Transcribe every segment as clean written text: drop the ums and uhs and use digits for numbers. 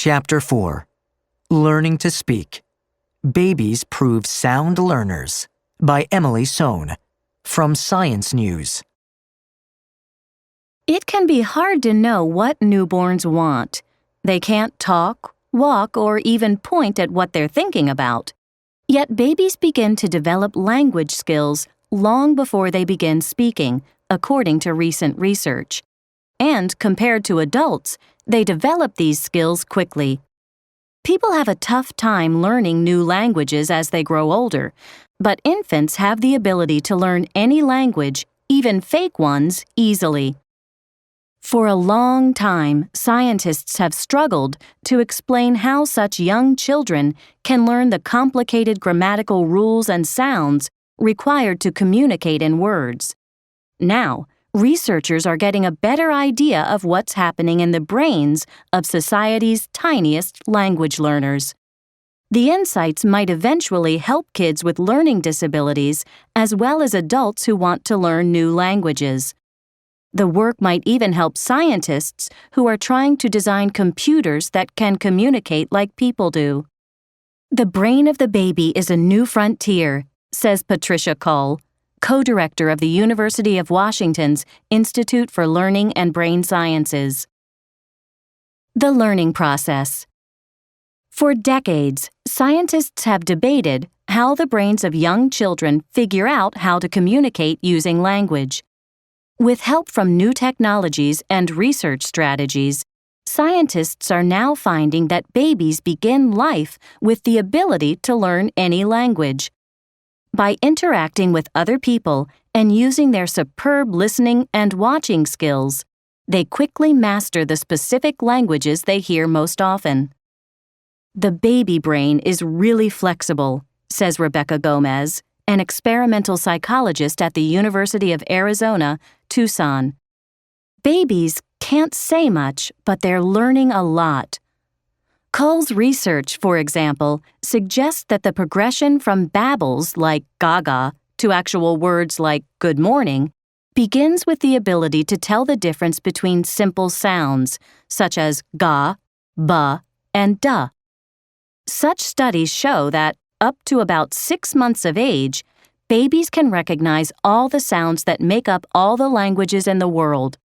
Chapter 4. Learning to Speak. Babies Prove Sound Learners by Emily Sohn from Science News. It can be hard to know what newborns want. They can't talk, walk, or even point at what they're thinking about. Yet babies begin to develop language skills long before they begin speaking, according to recent research. And compared to adults, they develop these skills quickly. People have a tough time learning new languages as they grow older, but infants have the ability to learn any language, even fake ones, easily. For a long time, scientists have struggled to explain how such young children can learn the complicated grammatical rules and sounds required to communicate in words. Now, researchers are getting a better idea of what's happening in the brains of society's tiniest language learners. The insights might eventually help kids with learning disabilities as well as adults who want to learn new languages. The work might even help scientists who are trying to design computers that can communicate like people do. The brain of the baby is a new frontier, says Patricia Cull, co-director of the University of Washington's Institute for Learning and Brain Sciences. The learning process. For decades, scientists have debated how the brains of young children figure out how to communicate using language. With help from new technologies and research strategies, scientists are now finding that babies begin life with the ability to learn any language. By interacting with other people and using their superb listening and watching skills, they quickly master the specific languages they hear most often. The baby brain is really flexible, says Rebecca Gomez, an experimental psychologist at the University of Arizona, Tucson. Babies can't say much, but they're learning a lot. Cull's research, for example, suggests that the progression from babbles like gaga to actual words like good morning begins with the ability to tell the difference between simple sounds, such as ga, ba, and da. Such studies show that, up to about 6 months of age, babies can recognize all the sounds that make up all the languages in the world.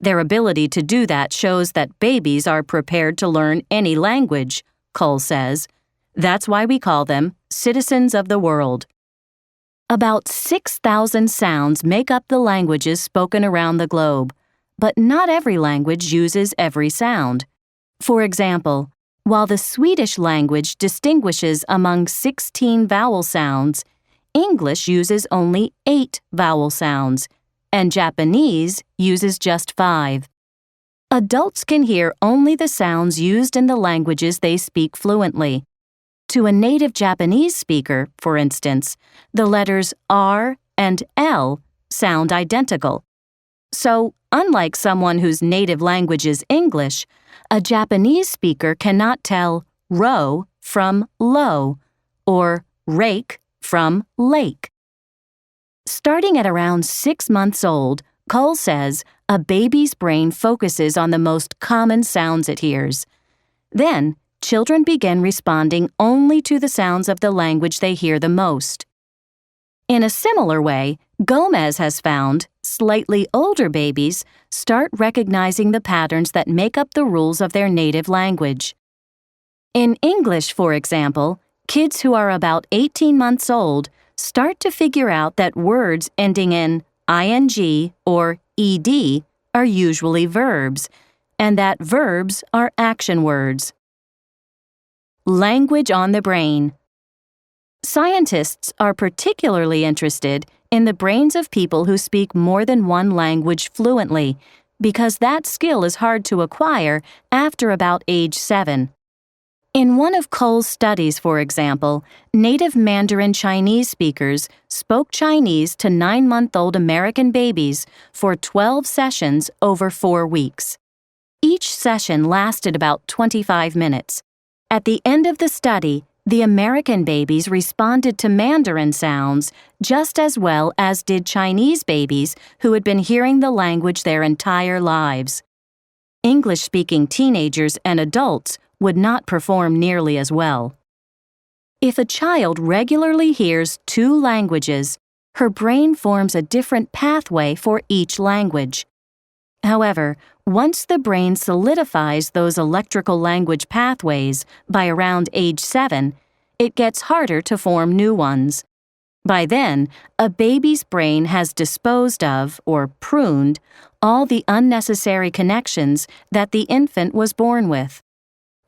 Their ability to do that shows that babies are prepared to learn any language, Cull says. That's why we call them citizens of the world. About 6,000 sounds make up the languages spoken around the globe, but not every language uses every sound. For example, while the Swedish language distinguishes among 16 vowel sounds, English uses only 8 vowel sounds, and Japanese uses just 5. Adults can hear only the sounds used in the languages they speak fluently. To a native Japanese speaker, for instance, the letters R and L sound identical. So, unlike someone whose native language is English, a Japanese speaker cannot tell row from low or rake from lake. Starting at around 6 months old, Cull says a baby's brain focuses on the most common sounds it hears. Then, children begin responding only to the sounds of the language they hear the most. In a similar way, Gomez has found slightly older babies start recognizing the patterns that make up the rules of their native language. In English, for example, kids who are about 18 months old start to figure out that words ending in ing or ed are usually verbs, and that verbs are action words. Language on the brain. Scientists are particularly interested in the brains of people who speak more than one language fluently, because that skill is hard to acquire after about age 7. In one of Cull's studies, for example, native Mandarin Chinese speakers spoke Chinese to 9-month-old American babies for 12 sessions over 4 weeks. Each session lasted about 25 minutes. At the end of the study, the American babies responded to Mandarin sounds just as well as did Chinese babies who had been hearing the language their entire lives. English-speaking teenagers and adults would not perform nearly as well. If a child regularly hears 2 languages, her brain forms a different pathway for each language. However, once the brain solidifies those electrical language pathways by around age 7, it gets harder to form new ones. By then, a baby's brain has disposed of, or pruned, all the unnecessary connections that the infant was born with.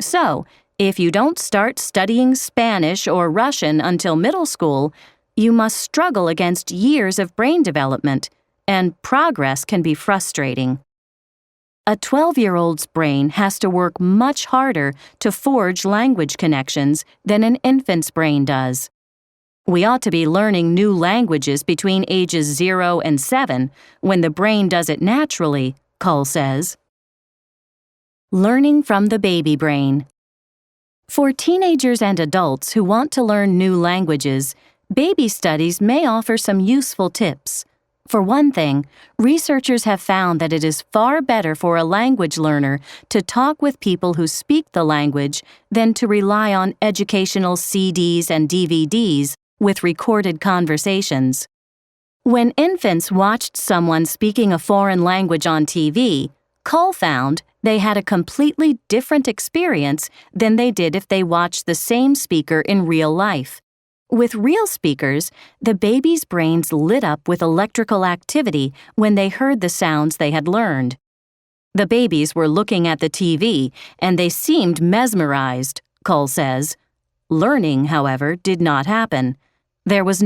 So, if you don't start studying Spanish or Russian until middle school, you must struggle against years of brain development, and progress can be frustrating. A 12-year-old's brain has to work much harder to forge language connections than an infant's brain does. We ought to be learning new languages between ages 0 and 7 when the brain does it naturally, Cull says. Learning from the baby brain. For teenagers and adults who want to learn new languages, baby studies may offer some useful tips. For one thing, researchers have found that it is far better for a language learner to talk with people who speak the language than to rely on educational CDs and DVDs with recorded conversations. When infants watched someone speaking a foreign language on TV, Cull found they had a completely different experience than they did if they watched the same speaker in real life. With real speakers, the babies' brains lit up with electrical activity when they heard the sounds they had learned. The babies were looking at the TV, and they seemed mesmerized, Cull says. Learning, however, did not happen. There was